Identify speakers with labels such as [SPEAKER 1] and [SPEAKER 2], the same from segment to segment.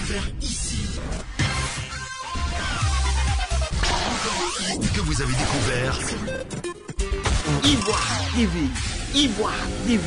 [SPEAKER 1] faire ici. Que vous avez découvert Ivoire TV. Ivoire TV.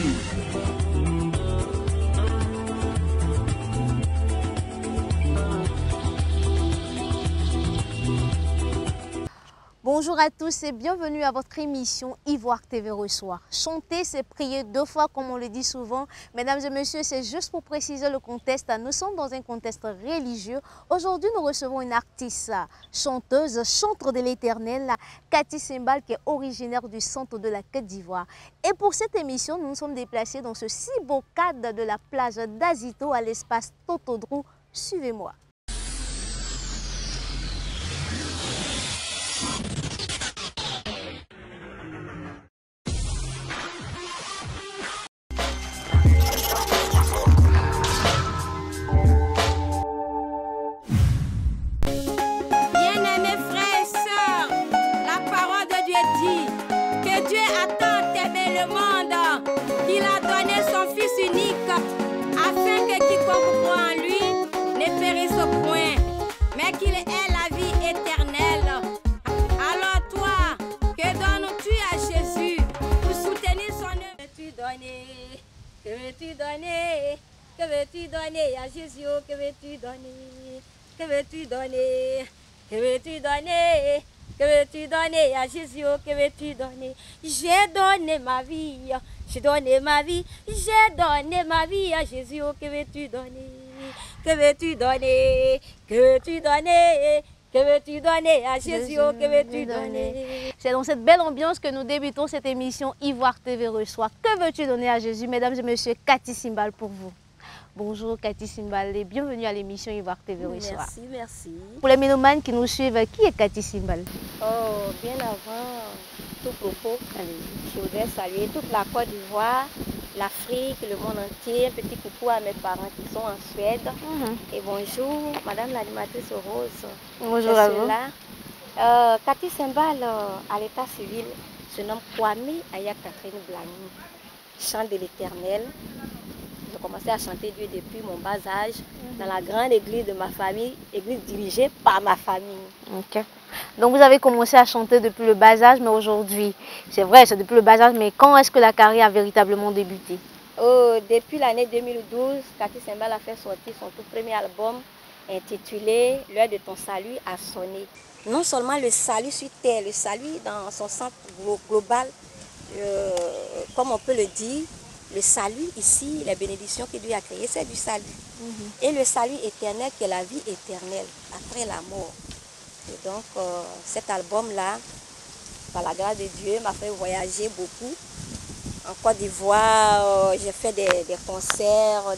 [SPEAKER 2] Bonjour à tous et bienvenue à votre émission Ivoire TV reçoit. Chanter, c'est prier deux fois comme on le dit souvent. Mesdames et messieurs, c'est juste pour préciser le contexte. Nous sommes dans un contexte religieux. Aujourd'hui, nous recevons une artiste, chanteuse, chantre de l'Éternel, Cathy Simbal, qui est originaire du centre de la Côte d'Ivoire. Et pour cette émission, nous nous sommes déplacés dans ce si beau cadre de la plage d'Azito à l'espace Totodrou. Suivez-moi.
[SPEAKER 3] Qu'il est la vie éternelle. Alors toi, que donnes-tu à Jésus pour soutenir son œuvre? Que veux-tu donner? Que veux-tu donner? Que veux-tu donner à Jésus? Que veux-tu donner? Que veux-tu donner? Que veux-tu donner? Que veux-tu donner à Jésus? Que veux-tu donner? J'ai donné ma vie. J'ai donné ma vie. J'ai donné ma vie à Jésus. Que veux-tu donner? Que veux-tu donner? Que veux-tu donner? Que veux-tu donner à Jésus? Que veux-tu donner?
[SPEAKER 2] C'est dans cette belle ambiance que nous débutons cette émission Ivoire TV reçoit. Que veux-tu donner à Jésus? Mesdames et messieurs, Cathy Simbal pour vous. Bonjour Cathy Simbal et bienvenue à l'émission Ivoire TV reçoit.
[SPEAKER 3] Merci, merci.
[SPEAKER 2] Pour les mélomanes qui nous suivent, qui est Cathy Simbal?
[SPEAKER 3] Oh, bien avant tout propos, je voudrais saluer toute la Côte d'Ivoire, l'Afrique, le monde entier. Un petit coucou à mes parents qui sont en Suède. Et bonjour, Madame l'animatrice Rose.
[SPEAKER 2] Bonjour à vous.
[SPEAKER 3] Cathy Simbal, à l'état civil, se nomme Kwame Aya Catherine Blagny. Chant de l'Éternel. J'ai commencé à chanter Dieu depuis mon bas âge dans la grande église de ma famille, église dirigée par ma famille.
[SPEAKER 2] Ok. Donc vous avez commencé à chanter depuis le bas âge, mais aujourd'hui, c'est vrai, c'est depuis le bas âge, mais quand est-ce que la carrière a véritablement débuté?
[SPEAKER 3] Depuis l'année 2012, Cathy Simbal a fait sortir son tout premier album intitulé « L'heure de ton salut a sonné ». Non seulement le salut sur terre, le salut dans son sens global, comme on peut le dire, le salut ici, les bénédictions que Dieu a créées, c'est du salut. Et le salut éternel qui est la vie éternelle après la mort. Et donc cet album-là, par la grâce de Dieu, m'a fait voyager beaucoup. En Côte d'Ivoire, j'ai fait des concerts,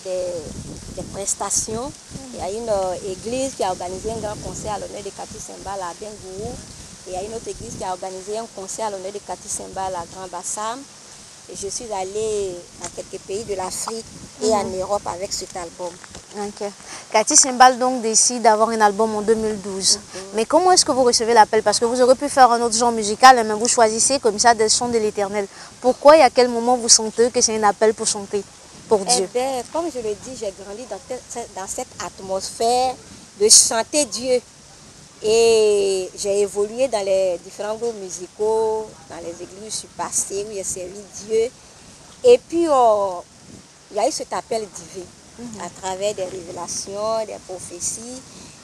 [SPEAKER 3] des prestations. Il y a une église qui a organisé un grand concert à l'honneur de Cathy Simbal à Bengourou. Et il y a une autre église qui a organisé un concert à l'honneur de Cathy Simbal à Grand Bassam. Et je suis allée dans quelques pays de l'Afrique et en Europe avec cet album.
[SPEAKER 2] Ok. Cathy Simbal donc décide d'avoir un album en 2012. Mais comment est-ce que vous recevez l'appel? Parce que vous aurez pu faire un autre genre musical, mais vous choisissez comme ça des chants de l'Éternel. Pourquoi et à quel moment vous sentez que c'est un appel pour chanter pour Dieu?
[SPEAKER 3] Eh bien, comme je le dis, j'ai grandi dans cette atmosphère de chanter Dieu. Et j'ai évolué dans les différents groupes musicaux, dans les églises où je suis passée, où j'ai servi Dieu. Et puis, il y a eu cet appel divin à travers des révélations, des prophéties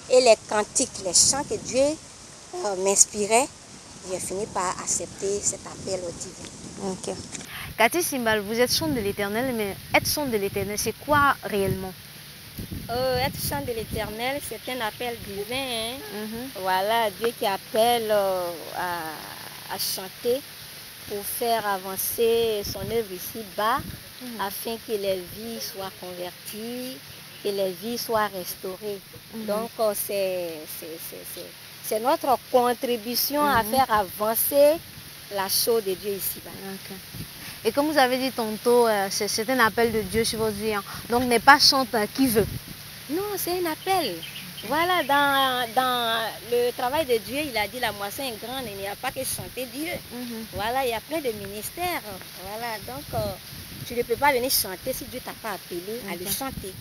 [SPEAKER 3] et les cantiques, les chants que Dieu m'inspirait. J'ai fini par accepter cet appel divin.
[SPEAKER 2] Ok. Cathy Simbal, vous êtes chante de l'Éternel, mais être chante de l'Éternel, c'est quoi réellement?
[SPEAKER 3] Être chant de l'Éternel, c'est un appel divin. Voilà, Dieu qui appelle à chanter pour faire avancer son œuvre ici-bas, afin que les vies soient converties, que les vies soient restaurées. Donc, c'est notre contribution à faire avancer la chose de Dieu ici-bas.
[SPEAKER 2] Okay. Et comme vous avez dit tantôt, c'est un appel de Dieu sur votre vie. Hein. Donc, n'est pas chante qui veut.
[SPEAKER 3] Non, c'est un appel. Voilà, dans le travail de Dieu, il a dit la moisson est grande, il n'y a pas que chanter Dieu. Voilà, il y a plein de ministères. Voilà, donc Tu ne peux pas venir chanter si Dieu t'a pas appelé à le chanter.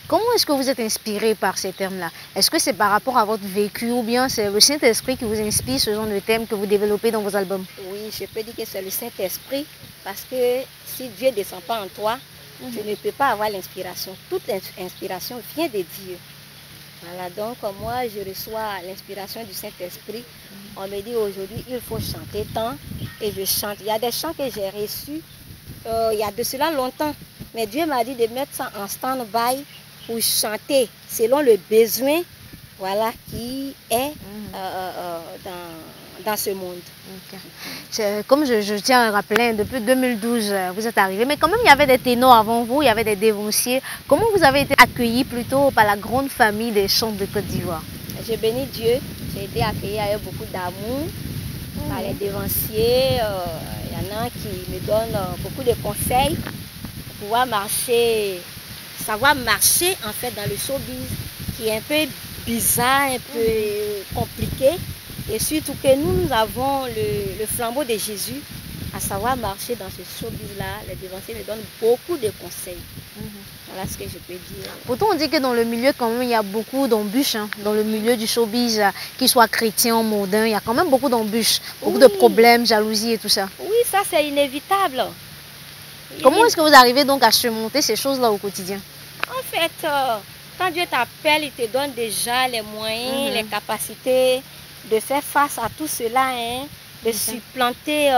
[SPEAKER 2] Comment est-ce que vous êtes inspiré par ces thèmes-là? Est-ce que c'est par rapport à votre vécu ou bien c'est le Saint-Esprit qui vous inspire ce genre de thèmes que vous développez dans vos albums?
[SPEAKER 3] Oui, je peux dire que c'est le Saint-Esprit parce que si Dieu ne descend pas en toi, tu ne peux pas avoir l'inspiration. Toute inspiration vient de Dieu. Voilà, donc moi je reçois l'inspiration du Saint-Esprit. On me dit aujourd'hui il faut chanter tant et je chante. Il y a des chants que j'ai reçus il y a de cela longtemps. Mais Dieu m'a dit de mettre ça en stand-by pour chanter selon le besoin, voilà, qui est dans ce monde.
[SPEAKER 2] Comme je tiens à rappeler, depuis 2012, vous êtes arrivé, mais quand même il y avait des ténors avant vous, il y avait des dévanciers. Comment vous avez été accueillis plutôt par la grande famille des chants de Côte d'Ivoire?
[SPEAKER 3] Je bénis Dieu, j'ai été accueillie avec beaucoup d'amour par les dévanciers. Il y en a qui me donnent beaucoup de conseils pour pouvoir marcher, savoir marcher en fait dans le showbiz qui est un peu bizarre, un peu compliqué. Et surtout que nous avons le flambeau de Jésus, à savoir marcher dans ce showbiz-là. Les dévanciers me donnent beaucoup de conseils. Voilà ce que je peux dire.
[SPEAKER 2] Pourtant, on dit que dans le milieu, quand même, il y a beaucoup d'embûches. Dans le milieu du showbiz, qu'il soit chrétien, mondain, il y a quand même beaucoup d'embûches, beaucoup de problèmes, jalousie et tout ça.
[SPEAKER 3] Oui, ça c'est inévitable.
[SPEAKER 2] Comment est-ce que vous arrivez donc à surmonter ces choses-là au quotidien?
[SPEAKER 3] En fait, quand Dieu t'appelle, il te donne déjà les moyens, les capacités de faire face à tout cela, de supplanter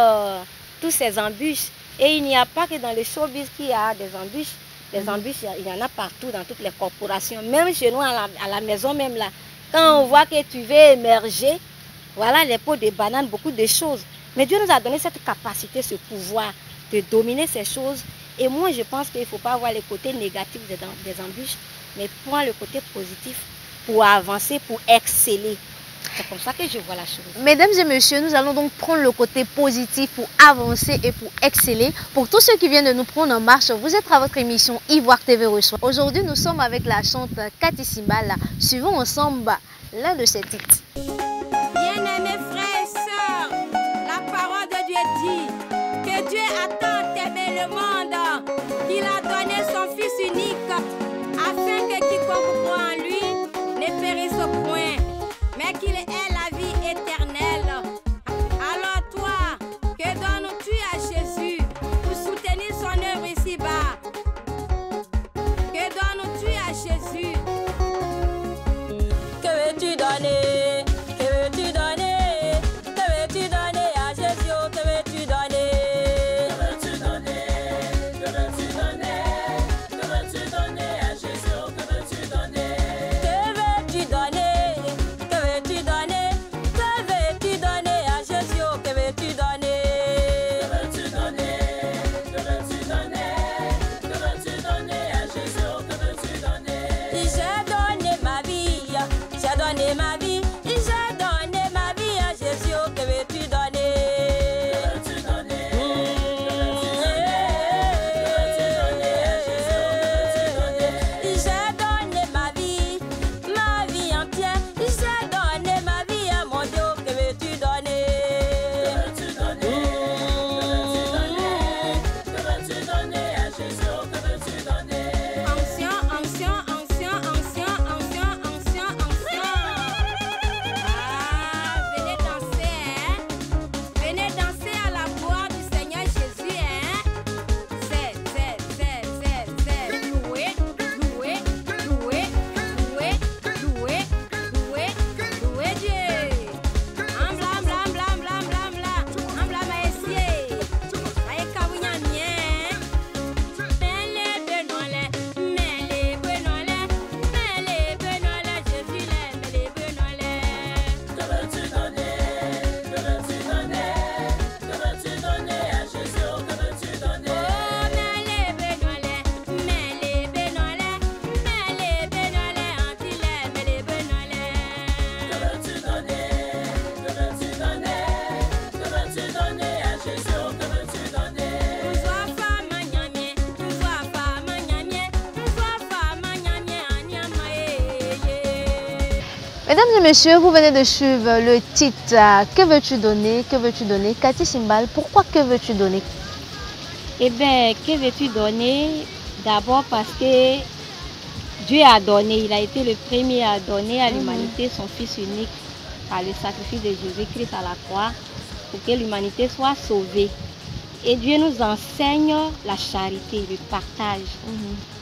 [SPEAKER 3] tous ces embûches. Et il n'y a pas que dans le showbiz qu'il y a des embûches. Les embûches, il y en a partout dans toutes les corporations. Même chez nous, à la maison même là. Quand on voit que tu veux émerger, voilà les pots de banane, beaucoup de choses. Mais Dieu nous a donné cette capacité, ce pouvoir de dominer ces choses. Et moi, je pense qu'il ne faut pas voir le côté négatif des embûches, mais prendre le côté positif pour avancer, pour exceller. C'est comme ça que je vois la chose.
[SPEAKER 2] Mesdames et messieurs, nous allons donc prendre le côté positif pour avancer et pour exceller. Pour tous ceux qui viennent de nous prendre en marche, vous êtes à votre émission Ivoire TV Reçoit. Aujourd'hui, nous sommes avec la chanteuse Cathy Simbal. Suivons ensemble l'un de ses titres.
[SPEAKER 4] Bien-aimés frères et sœurs, la parole de Dieu dit que Dieu a tant aimé le monde qu'il a donné son Fils unique afin que quiconque croit en lui ne périsse point, mais qu'il ait la vie éternelle. Alors toi, que donnes-tu à Jésus pour soutenir son œuvre ici-bas? Que donnes-tu à Jésus? Que veux-tu donner? Que veux-tu donner? Que veux-tu donner à Jésus? Que veux-tu donner? Que veux-tu donner? Que veux-tu donner? Que veux-tu donner à Jésus? Que veux-tu donner? Que veux-tu donner? Que veux-tu donner? Que veux-tu donner à Jésus? Que veux-tu donner? Que veux-tu donner? Que veux-tu donner? Que veux-tu donner à Jésus? Que veux-tu donner? J'ai donné ma vie, j'ai donné ma vie, j'ai donné ma vie à Jésus. Que veux-tu donner? Que veux-tu donner? Que veux-tu donner à Jésus? Que veux-tu donner? J'ai donné ma vie entière, j'ai donné ma vie à mon Dieu. Que veux-tu donner? Que veux-tu donner? Que veux-tu donner à Jésus? Que veux-tu donner? Ancien, ancien, ancien, ancien, ancien, ancien, ancien. Ah, venez danser, venez danser à la gloire du Seigneur Jésus, C'est louer, louer, louer, louer, louer, louer, louer Dieu. Ambla, bla, bla, bla, bla, bla, ambla, maïsier. Aïe, kawunya mien. Mêlé, benolé, Jésus l'aime, mêlé, benolé. Que veux-tu donner? Que veux-tu donner? Que veux-tu donner à Jésus? Que veux-tu donner? Oh, mêlé, benolé, antillais, mêlé, benolé. Que veux-tu donner? Que veux-tu donner? Que veux-tu donner à Jésus? Que veux-tu donner? N'sois femme nyamie, n'sois femme nyamie, n'sois femme nyamie, anyama
[SPEAKER 2] Mesdames et messieurs, vous venez de suivre le titre Que veux-tu donner? Que veux-tu donner? Cathy Simbal, pourquoi que veux-tu donner?
[SPEAKER 3] Eh bien, que veux-tu donner? D'abord parce que Dieu a donné, il a été le premier à donner à l'humanité son Fils unique par le sacrifice de Jésus-Christ à la croix pour que l'humanité soit sauvée. Et Dieu nous enseigne la charité, le partage.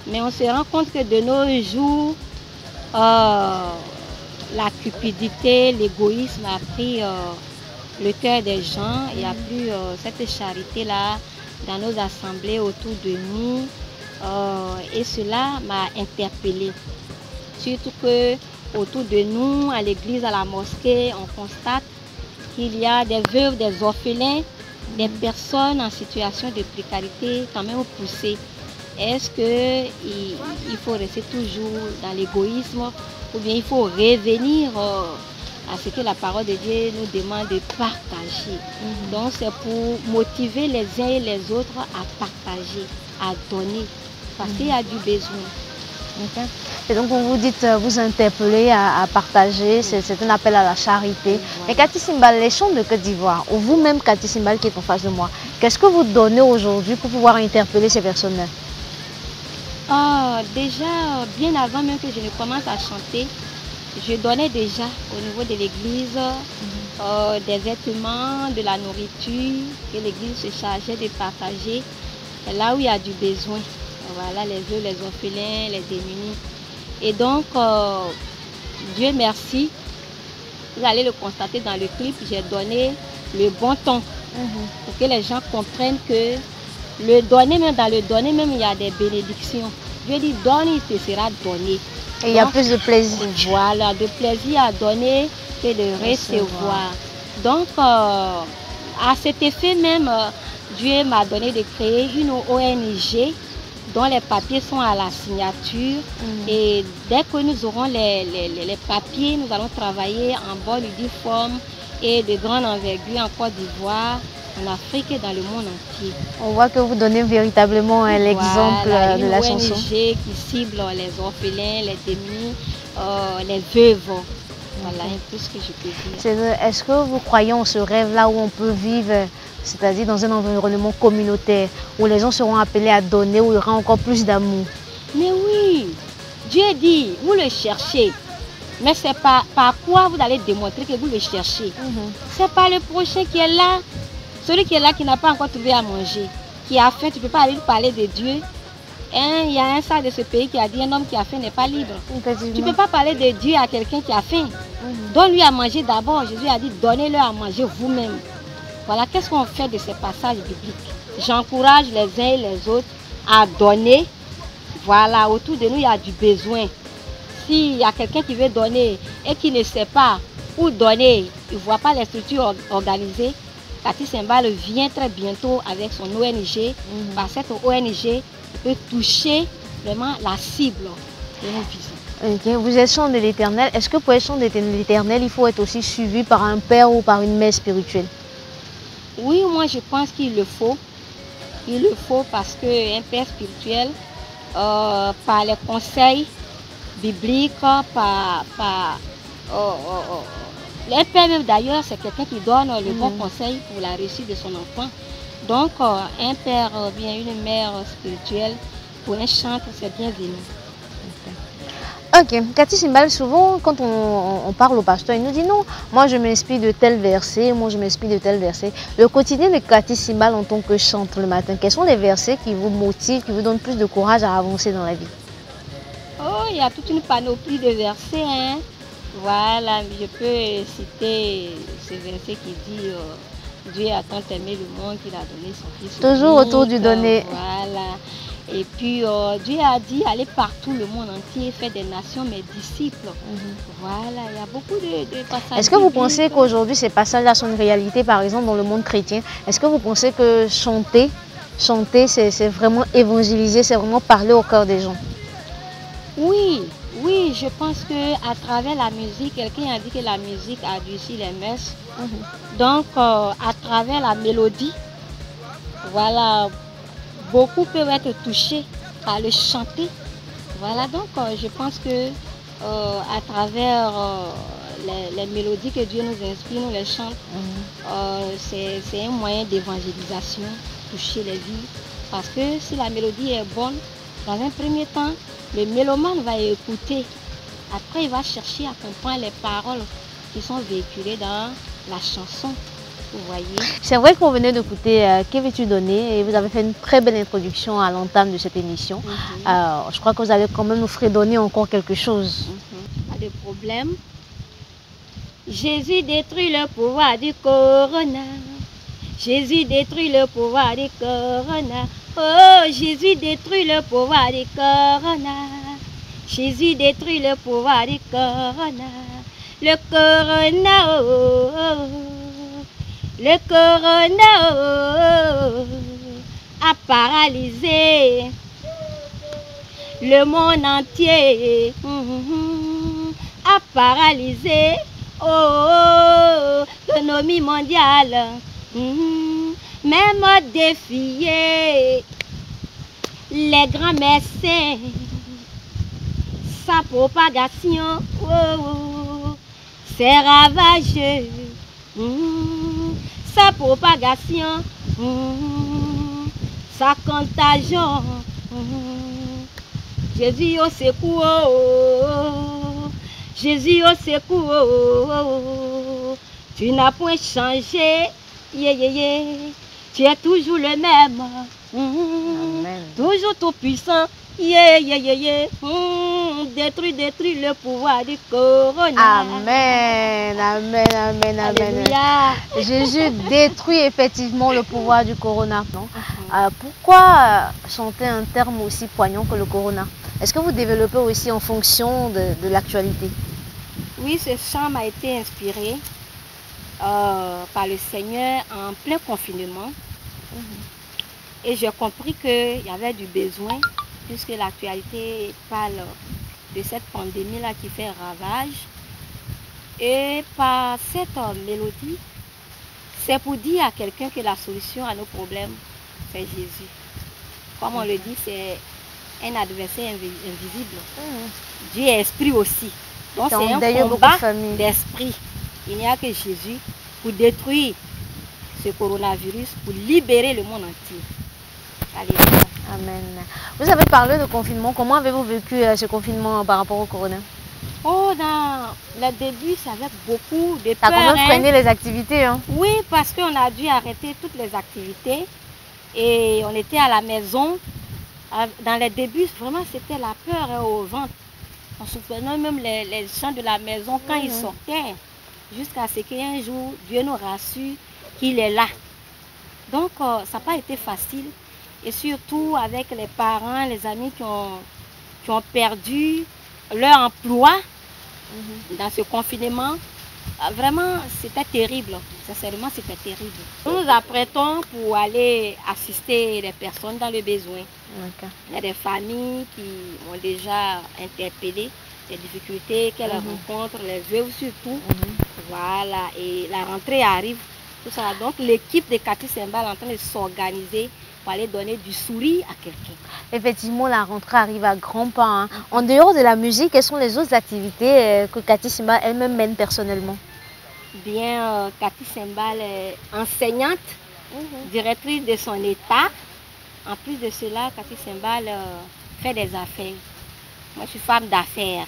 [SPEAKER 3] Mais on se rend compte que de nos jours, la cupidité, l'égoïsme a pris le cœur des gens. Il n'y a plus cette charité-là dans nos assemblées autour de nous. Et cela m'a interpellée. Surtout que autour de nous, à l'église, à la mosquée, on constate qu'il y a des veuves, des orphelins, des personnes en situation de précarité quand même poussées. Est-ce qu'il faut rester toujours dans l'égoïsme ou bien il faut revenir à ce que la parole de Dieu nous demande de partager? Donc c'est pour motiver les uns et les autres à partager, à donner, parce qu'il y a du besoin.
[SPEAKER 2] Okay. Et donc vous dites, vous interpellez à partager, c'est un appel à la charité. Mais Cathy Simbal, les chants de Côte d'Ivoire, ou vous-même Cathy Simbal qui est en face de moi, qu'est-ce que vous donnez aujourd'hui pour pouvoir interpeller ces personnes-là?
[SPEAKER 3] Déjà, bien avant même que je ne commence à chanter, je donnais déjà au niveau de l'église des vêtements, de la nourriture, que l'église se chargeait de partager là où il y a du besoin. Voilà, les veuves, les orphelins, les démunis. Et donc, Dieu merci, vous allez le constater dans le clip, j'ai donné le bon ton pour que les gens comprennent que le donner, même dans le donner, même il y a des bénédictions. Dieu dit donne, il te sera donné.
[SPEAKER 2] Et il y a plus de plaisir.
[SPEAKER 3] Voilà, de plaisir à donner que de recevoir. Donc, à cet effet même, Dieu m'a donné de créer une ONG dont les papiers sont à la signature. Et dès que nous aurons les papiers, nous allons travailler en bonne et due forme et de grande envergure en Côte d'Ivoire, en Afrique et dans le monde entier.
[SPEAKER 2] On voit que vous donnez véritablement l'exemple de la chanson.
[SPEAKER 3] Une ONG qui cible les orphelins, les démunis, les veuves. Voilà un peu ce que je peux dire.
[SPEAKER 2] Est-ce que vous croyez en ce rêve-là où on peut vivre, c'est-à-dire dans un environnement communautaire, où les gens seront appelés à donner, où il y aura encore plus d'amour?
[SPEAKER 3] Mais oui, Dieu dit, vous le cherchez. Mais c'est par quoi vous allez démontrer que vous le cherchez. C'est pas le prochain qui est là. Celui qui est là, qui n'a pas encore trouvé à manger, qui a faim, tu ne peux pas aller lui parler de Dieu. Il y a un sage de ce pays qui a dit un homme qui a faim n'est pas libre. Tu ne peux pas parler de Dieu à quelqu'un qui a faim. Donne-lui à manger d'abord. Jésus a dit donnez-leur à manger vous-même. Voilà, qu'est-ce qu'on fait de ces passages bibliques? J'encourage les uns et les autres à donner. Voilà, autour de nous, il y a du besoin. S'il y a quelqu'un qui veut donner et qui ne sait pas où donner, il ne voit pas les structures organisées, Cathy Simbal vient très bientôt avec son ONG. Par cette ONG, peut toucher vraiment la cible de nos visées.
[SPEAKER 2] Vous êtes chant de l'Éternel. Est-ce que pour être chant de l'Éternel, il faut être aussi suivi par un père ou par une mère spirituelle?
[SPEAKER 3] Oui, moi je pense qu'il le faut. Il le faut parce qu'un père spirituel, par les conseils bibliques, un père même d'ailleurs, c'est quelqu'un qui donne le bon conseil pour la réussite de son enfant. Donc, un père bien une mère spirituelle, pour un chantre, c'est bienvenu.
[SPEAKER 2] Ok, Cathy Simbal, souvent quand on parle au pasteur, il nous dit non, moi je m'inspire de tel verset, moi je m'inspire de tel verset. Le quotidien de Cathy Simbal en tant que chantre le matin, quels sont les versets qui vous motivent, qui vous donnent plus de courage à avancer dans la vie?
[SPEAKER 3] Oh, il y a toute une panoplie de versets, hein. Voilà, je peux citer ce verset qui dit Dieu a tant aimé le monde qu'il a donné son Fils.
[SPEAKER 2] Toujours unique, autour du donner.
[SPEAKER 3] Voilà. Et puis Dieu a dit allez partout le monde entier, faire des nations mes disciples. Voilà, il y a beaucoup de passages.
[SPEAKER 2] Est-ce que vous pensez qu'aujourd'hui ces passages-là sont une réalité, par exemple dans le monde chrétien? Est-ce que vous pensez que chanter c'est vraiment évangéliser, c'est vraiment parler au cœur des gens?
[SPEAKER 3] Oui. Oui, je pense qu'à travers la musique, quelqu'un a dit que la musique adoucit les mœurs. Donc, à travers la mélodie, voilà, beaucoup peuvent être touchés par le chanter. Voilà, donc je pense que à travers les mélodies que Dieu nous inspire, nous les chante, c'est un moyen d'évangélisation, toucher les vies Parce que si la mélodie est bonne, dans un premier temps, le mélomane va écouter. Après, il va chercher à comprendre les paroles qui sont véhiculées dans la chanson. Vous voyez?
[SPEAKER 2] C'est vrai qu'on venait d'écouter Que veux-tu donner et vous avez fait une très belle introduction à l'entame de cette émission. Je crois que vous allez quand même nous fredonner encore quelque chose.
[SPEAKER 3] Pas de problème. Jésus détruit le pouvoir du corona. Jésus détruit le pouvoir du corona. Oh, Jésus détruit le pouvoir du corona. Jésus détruit le pouvoir du corona. Le corona, oh, oh, oh. Le corona, oh, oh, oh, a paralysé le monde entier. A paralysé l'économie mondiale. Même défier les grands médecins. Sa propagation, c'est ravageux. Sa propagation, sa contagion. Jésus au secours, Jésus au secours. Tu n'as point changé, tu es toujours le même. Toujours tout puissant. Détruis le pouvoir du corona.
[SPEAKER 2] Amen, amen, amen, amen. Jésus détruit effectivement le pouvoir du corona. Pourquoi chanter un terme aussi poignant que le corona? Est-ce que vous développez aussi en fonction de l'actualité?
[SPEAKER 3] Oui, ce chant m'a été inspiré par le Seigneur en plein confinement. Et j'ai compris qu'il y avait du besoin, puisque l'actualité parle de cette pandémie-là qui fait ravage. Et par cette mélodie, c'est pour dire à quelqu'un que la solution à nos problèmes, c'est Jésus. Comme on le dit, c'est un adversaire invisible. Dieu est esprit aussi. Donc c'est un combat d'esprit. Il n'y a que Jésus pour détruire ce coronavirus, pour libérer le monde entier. Alléluia.
[SPEAKER 2] Amen. Vous avez parlé de confinement. Comment avez-vous vécu ce confinement par rapport au corona?
[SPEAKER 3] Oh, dans le début, ça avait beaucoup de peur.
[SPEAKER 2] Ça a quand même freiné les activités. Hein?
[SPEAKER 3] Oui, parce qu'on a dû arrêter toutes les activités. Et on était à la maison. Dans les débuts, vraiment, c'était la peur au ventre. On souffrait même les gens de la maison quand ils sortaient. Jusqu'à ce qu'un jour, Dieu nous rassure qu'il est là. Donc, ça n'a pas été facile. Et surtout avec les parents, les amis qui ont perdu leur emploi dans ce confinement. Vraiment, c'était terrible. Sincèrement, c'était terrible. Nous nous apprêtons pour aller assister les personnes dans le besoin. Il y a des familles qui ont déjà interpellé les difficultés qu'elles rencontrent, les veuves surtout. Voilà, et la rentrée arrive. Tout ça. Donc, l'équipe de Cathy Sembal est en train de s'organiser pour aller donner du sourire à quelqu'un.
[SPEAKER 2] Effectivement, la rentrée arrive à grands pas. Hein. En dehors de la musique, quelles sont les autres activités que Cathy Sembal elle-même mène personnellement?
[SPEAKER 3] Bien, Cathy Sembal est enseignante, directrice de son état. En plus de cela, Cathy Sembal fait des affaires. Moi, je suis femme d'affaires.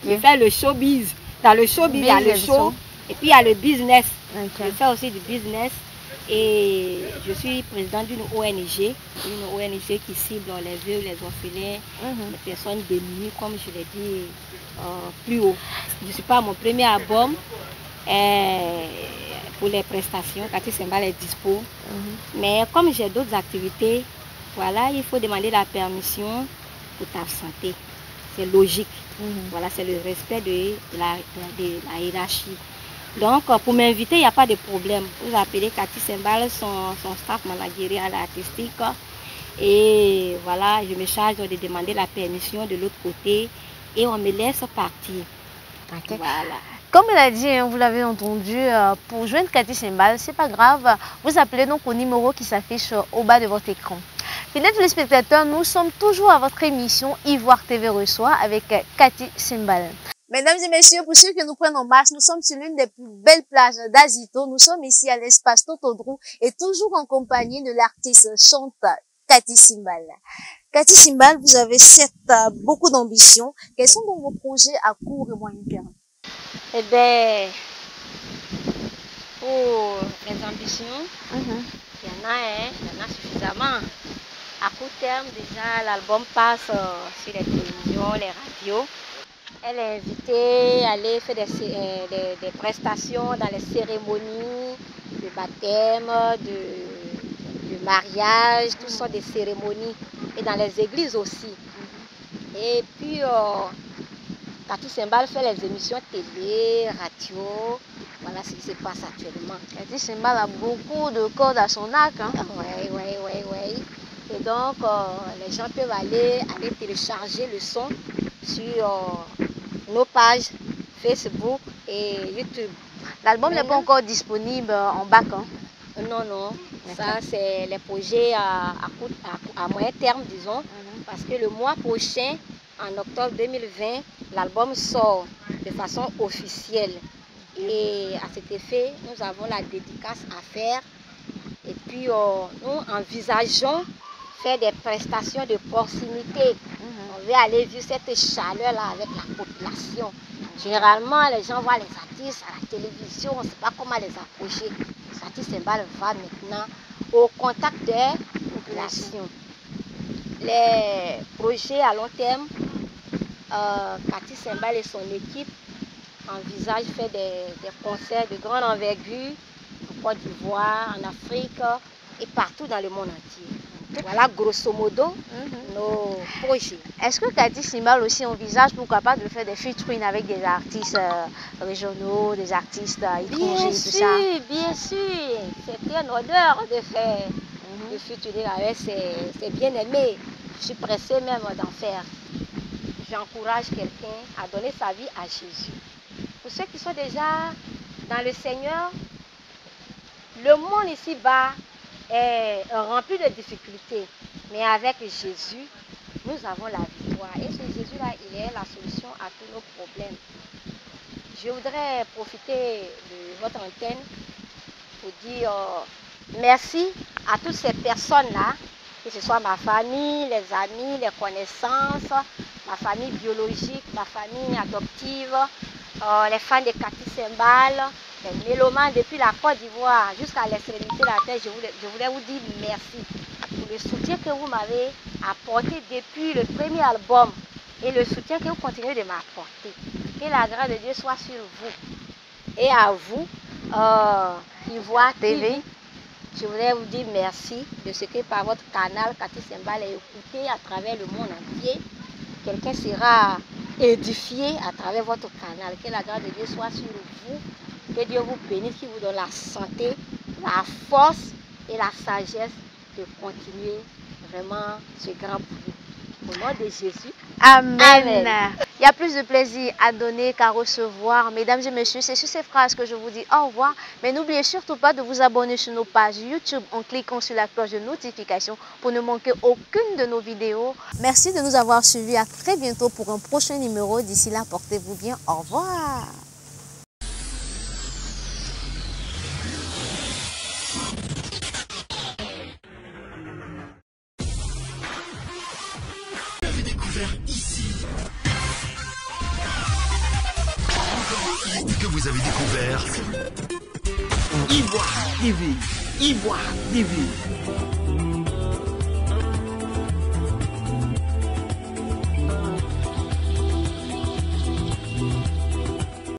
[SPEAKER 3] Je fais le showbiz. Dans le showbiz, il y a le show et puis il y a le business. Je fais aussi du business. Et je suis présidente d'une ONG qui cible les veuves, les orphelins, les personnes démunies, comme je l'ai dit plus haut. Je ne suis pas à mon premier album pour les prestations, Cathy Sembal est dispo. Mais comme j'ai d'autres activités, voilà, il faut demander la permission pour t'absenter. C'est logique. Voilà, c'est le respect de la hiérarchie. Donc, pour m'inviter, il n'y a pas de problème. Vous appelez Cathy Sembal, son staff managérial artistique. Et voilà, je me charge de demander la permission de l'autre côté et on me laisse partir. Voilà.
[SPEAKER 2] Comme elle a dit, hein, vous l'avez entendu, pour joindre Cathy Sembal, c'est pas grave. Vous appelez donc au numéro qui s'affiche au bas de votre écran. Fidèles téléspectateurs, nous sommes toujours à votre émission Ivoire TV reçoit avec Cathy Sembal. Mesdames et messieurs, pour ceux qui nous prennent en marche, nous sommes sur l'une des plus belles plages d'Azito. Nous sommes ici à l'espace Totodrou et toujours en compagnie de l'artiste chanteur Cathy Simbal. Cathy Simbal, vous avez beaucoup d'ambition. Quels sont donc vos projets à court et moyen terme?
[SPEAKER 3] Eh bien, pour les ambitions, il y en a suffisamment. À court terme, déjà, l'album passe sur les télévisions, les radios. Elle est invitée à aller faire des prestations dans les cérémonies de baptême, de mariage, tout ça, des cérémonies, et dans les églises aussi. Et puis, Cathy Simbal fait les émissions télé, radio. Voilà ce qui se passe actuellement.
[SPEAKER 2] Cathy Simbal a beaucoup de cordes à son arc. Hein?
[SPEAKER 3] Oui. Et donc, les gens peuvent aller télécharger le son sur nos pages Facebook et YouTube.
[SPEAKER 2] L'album n'est pas encore disponible en bac. Hein?
[SPEAKER 3] Non. Ça, c'est les projets à moyen terme, disons. Parce que le mois prochain, en octobre 2020, l'album sort de façon officielle. Et à cet effet, nous avons la dédicace à faire. Et puis, nous envisageons faire des prestations de proximité. On veut aller vivre cette chaleur-là avec la population. Généralement, les gens voient les artistes à la télévision, on ne sait pas comment les approcher. Cathy Simbal va maintenant au contact des populations. Les projets à long terme, Cathy Simbal et son équipe envisagent faire des concerts de grande envergure en Côte d'Ivoire, en Afrique et partout dans le monde entier. Voilà grosso modo nos projets.
[SPEAKER 2] Est-ce que Cathy Simbal aussi envisage pourquoi pas de faire des featuring avec des artistes régionaux, des artistes étrangers, tout ça?
[SPEAKER 3] Bien sûr. C'est un honneur de faire du featuring avec ses bien-aimés. Je suis pressée même d'en faire. J'encourage quelqu'un à donner sa vie à Jésus. Pour ceux qui sont déjà dans le Seigneur, le monde ici-bas est rempli de difficultés. Mais avec Jésus, nous avons la victoire. Et ce Jésus-là, il est la solution à tous nos problèmes. Je voudrais profiter de votre antenne pour dire merci à toutes ces personnes-là, que ce soit ma famille, les amis, les connaissances, ma famille biologique, ma famille adoptive, les fans de Cathy Simbal, les mélomanes depuis la Côte d'Ivoire jusqu'à l'extrémité de la terre. Je voulais vous dire merci pour le soutien que vous m'avez apporté depuis le premier album et le soutien que vous continuez de m'apporter. Que la grâce de Dieu soit sur vous. Et à vous, Ivoire TV, je voudrais vous dire merci de ce que par votre canal, Cathy Simbal est écouté à travers le monde entier. Quelqu'un sera édifié à travers votre canal. Que la grâce de Dieu soit sur vous. Que Dieu vous bénisse, qu'il vous donne la santé, la force et la sagesse de continuer vraiment ce grand boulot. Au nom de Jésus.
[SPEAKER 2] Amen. Il y a plus de plaisir à donner qu'à recevoir. Mesdames et messieurs, c'est sur ces phrases que je vous dis au revoir. Mais n'oubliez surtout pas de vous abonner sur nos pages YouTube en cliquant sur la cloche de notification pour ne manquer aucune de nos vidéos. Merci de nous avoir suivis. À très bientôt pour un prochain numéro. D'ici là, portez-vous bien. Au revoir.
[SPEAKER 1] Ici. Que vous avez découvert Ivoire TV. Ivoire TV.